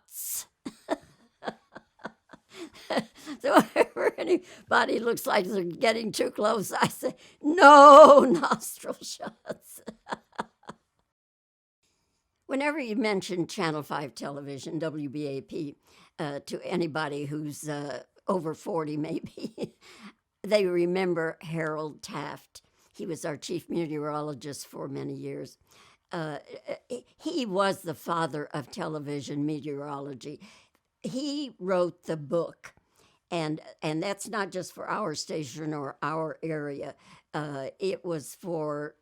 shots. So whenever anybody looks like they're getting too close, I say, no nostril shots. Whenever you mention Channel 5 television, WBAP, to anybody who's over 40 maybe, they remember Harold Taft. He was our chief meteorologist for many years. Uh, he was the father of television meteorology. He wrote the book, and that's not just for our station or our area. It was for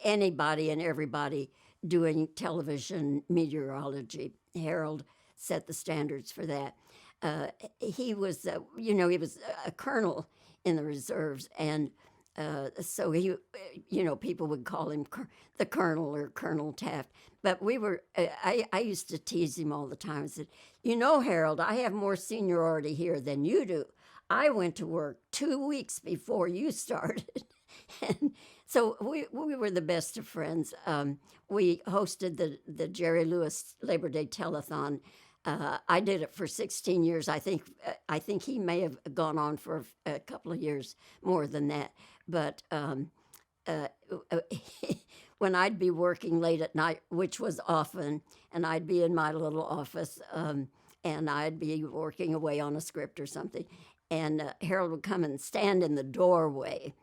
anybody and everybody doing television meteorology. Harold set the standards for that. He was, he was a colonel in the reserves, and so people would call him the Colonel or Colonel Taft. But I used to tease him all the time. I said, Harold, I have more seniority here than you do. I went to work 2 weeks before you started. And so we were the best of friends. We hosted the Jerry Lewis Labor Day Telethon. I did it for 16 years. I think he may have gone on for a couple of years more than that. But when I'd be working late at night, which was often, and I'd be in my little office, and I'd be working away on a script or something, and Harold would come and stand in the doorway.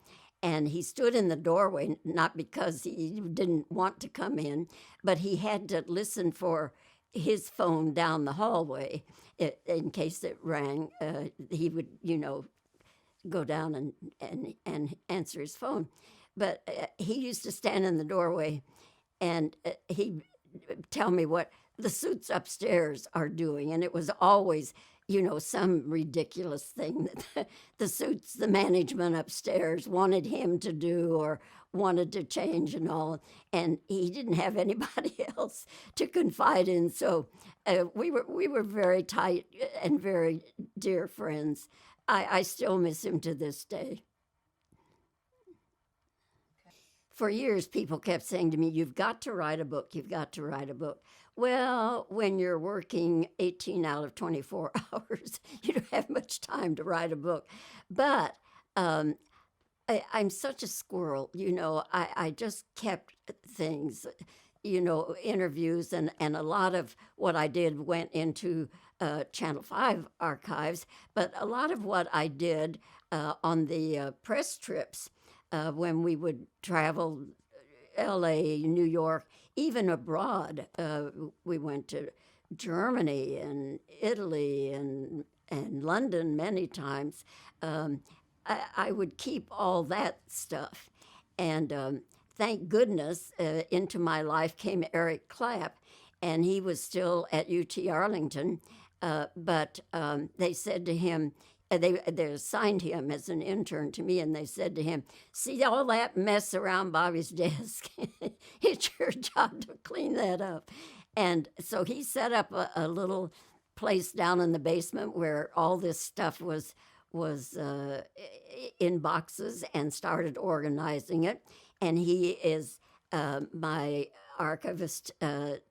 And he stood in the doorway, not because he didn't want to come in, but he had to listen for his phone down the hallway in case it rang. He would, go down and answer his phone. But he used to stand in the doorway, and he'd tell me what the suits upstairs are doing. And it was always, some ridiculous thing that the management upstairs wanted him to do or wanted to change and all. And he didn't have anybody else to confide in. So we were very tight and very dear friends. I still miss him to this day. For years, people kept saying to me, you've got to write a book, you've got to write a book. Well, when you're working 18 out of 24 hours, you don't have much time to write a book. But I'm such a squirrel, I just kept things, interviews, and a lot of what I did went into Channel 5 archives, but a lot of what I did on the press trips when we would travel LA, New York, even abroad. We went to Germany and Italy and London many times. I would keep all that stuff. And thank goodness into my life came Eric Clapp, and he was still at UT Arlington. But they said to him, they assigned him as an intern to me, and they said to him, see all that mess around Bobbie's desk? It's your job to clean that up. And so he set up a little place down in the basement where all this stuff was in boxes, and started organizing it. And he is my archivist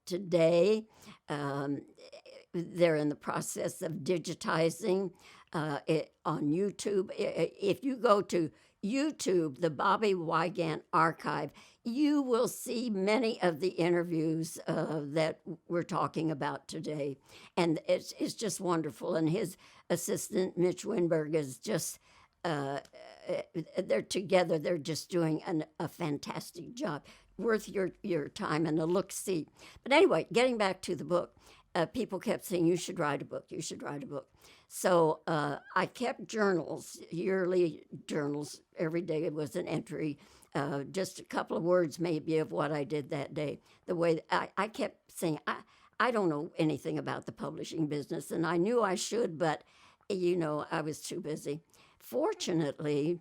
today. They're in the process of digitizing it on YouTube. If you go to YouTube, the Bobbie Wygant archive, you will see many of the interviews that we're talking about today. And it's just wonderful. And his assistant, Mitch Winberg, is just, they're together. They're just doing a fantastic job. Worth your time and a look-see. But anyway, getting back to the book, people kept saying, you should write a book, you should write a book. So I kept journals, yearly journals. Every day it was an entry, just a couple of words maybe of what I did that day. The way I kept saying, I don't know anything about the publishing business, and I knew I should, but, I was too busy. Fortunately,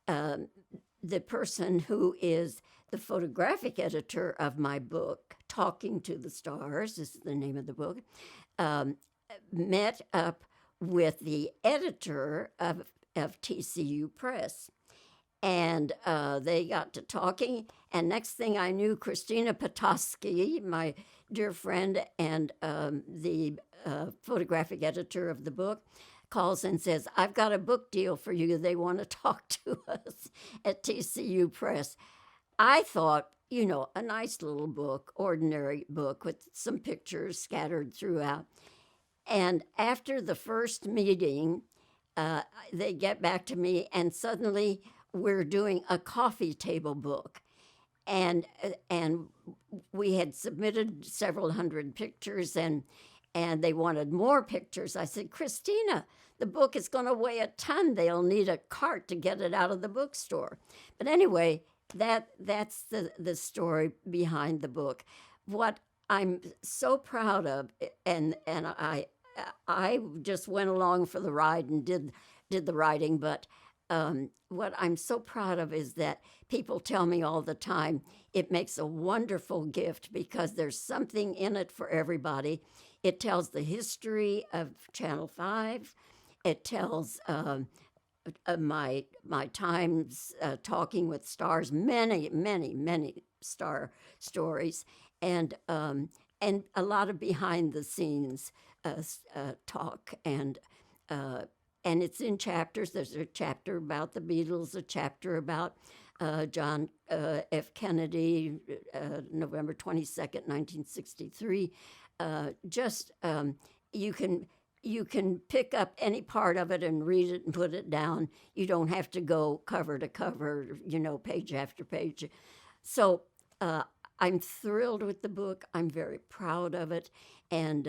the person who is the photographic editor of my book, Talking to the Stars, this is the name of the book, met up with the editor of TCU Press. And they got to talking, and next thing I knew, Christina Petoskey, my dear friend, and the photographic editor of the book, calls and says, I've got a book deal for you. They want to talk to us at TCU Press. I thought, a nice little book, ordinary book with some pictures scattered throughout. And after the first meeting, they get back to me, and suddenly we're doing a coffee table book. And we had submitted several hundred pictures, and they wanted more pictures. I said, Christina, the book is going to weigh a ton. They'll need a cart to get it out of the bookstore. But anyway, that's the story behind the book. What I'm so proud of, and I just went along for the ride and did the writing, but what I'm so proud of is that people tell me all the time it makes a wonderful gift because there's something in it for everybody. It tells the history of Channel 5. It tells my times talking with stars, many star stories, and a lot of behind the scenes talk, and it's in chapters. There's a chapter about the Beatles, a chapter about John F. Kennedy, November 22nd, 1963. You can pick up any part of it and read it and put it down. You don't have to go cover to cover, page after page. So I'm thrilled with the book. I'm very proud of it, and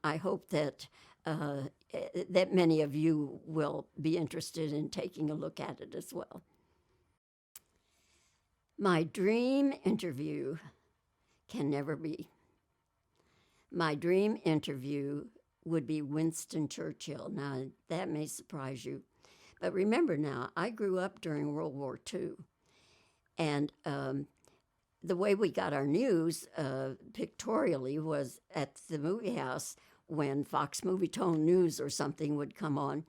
I hope that that many of you will be interested in taking a look at it as well. My dream interview can never be. My dream interview would be Winston Churchill. Now, that may surprise you. But remember now, I grew up during World War II. And the way we got our news pictorially was at the movie house when Fox Movietone News or something would come on.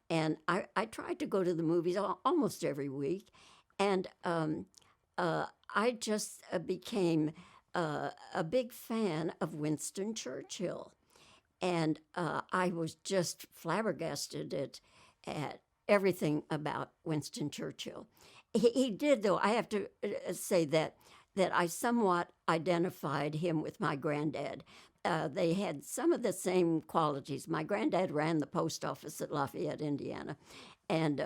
And I tried to go to the movies almost every week. And I just became a big fan of Winston Churchill. And I was just flabbergasted at everything about Winston Churchill. He did, though, I have to say that I somewhat identified him with my granddad. They had some of the same qualities. My granddad ran the post office at Lafayette, Indiana. And,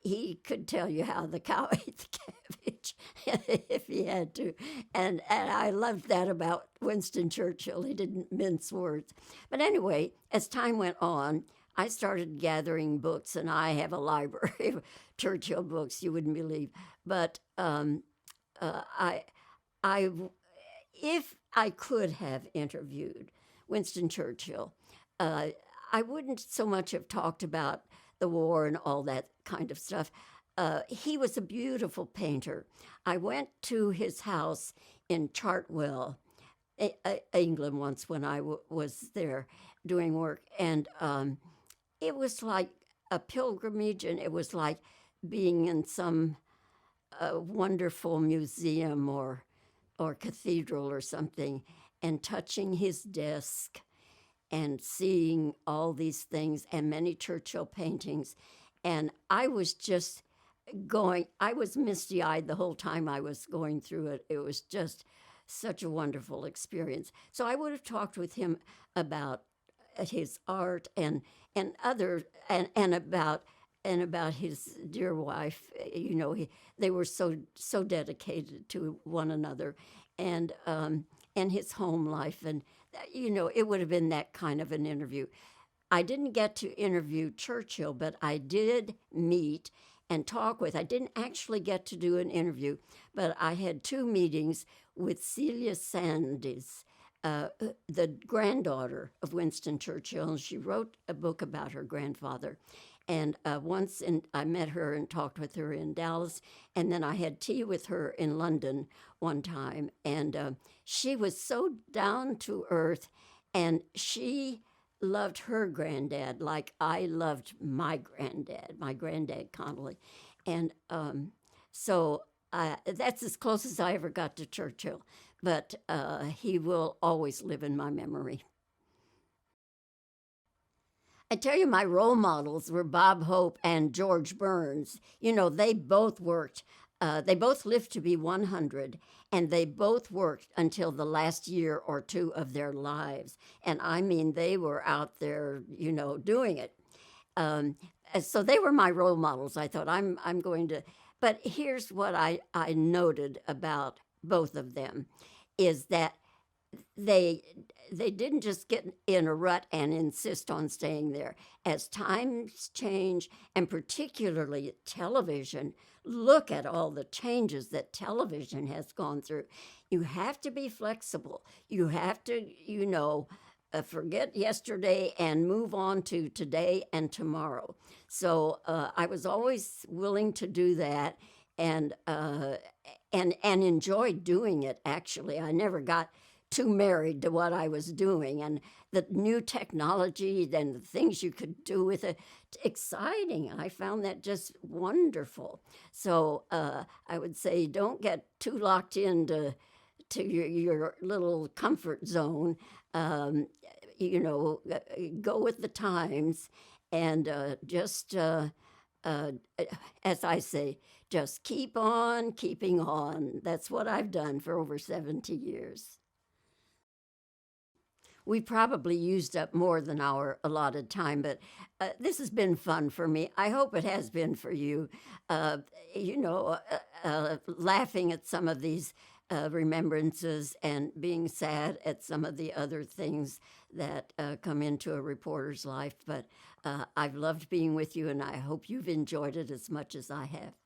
he could tell you how the cow ate the cabbage if he had to. And I loved that about Winston Churchill. He didn't mince words. But anyway, as time went on, I started gathering books, and I have a library of Churchill books you wouldn't believe. But if I could have interviewed Winston Churchill, I wouldn't so much have talked about the war and all that kind of stuff. He was a beautiful painter. I went to his house in Chartwell, England, once when I was there doing work, and it was like a pilgrimage, and it was like being in some wonderful museum or cathedral or something, and touching his desk and seeing all these things and many Churchill paintings. And I was just I was misty-eyed the whole time I was going through it. It was just such a wonderful experience. So I would have talked with him about his art and about his dear wife. They were so dedicated to one another, and his home life, and it would have been that kind of an interview. I didn't get to interview Churchill, but I did meet and talk with. I didn't actually get to do an interview, but I had 2 meetings with Celia Sandys, the granddaughter of Winston Churchill, and she wrote a book about her grandfather. And I met her and talked with her in Dallas, and then I had tea with her in London one time, and she was so down to earth, and she loved her granddad like I loved my granddad Connolly. And so that's as close as I ever got to Churchill. but he will always live in my memory. I tell you, my role models were Bob Hope and George Burns. You know, they both worked. They both lived to be 100, and they both worked until the last year or two of their lives. And I mean, they were out there, doing it. Um, so they were my role models. I thought I'm going to. But here's what I noted about both of them, is that they they didn't just get in a rut and insist on staying there. As times change, and particularly television, look at all the changes that television has gone through. You have to be flexible. You have to, forget yesterday and move on to today and tomorrow. So I was always willing to do that, and and enjoyed doing it. Actually, I never got too married to what I was doing, and the new technology and the things you could do with it, exciting. I found that just wonderful. So I would say don't get too locked into your little comfort zone. Um, go with the times, and just uh, as I say, just keep on keeping on. That's what I've done for over 70 years. We probably used up more than our allotted time, but this has been fun for me. I hope it has been for you. Uh, Laughing at some of these remembrances and being sad at some of the other things that come into a reporter's life. But I've loved being with you, and I hope you've enjoyed it as much as I have.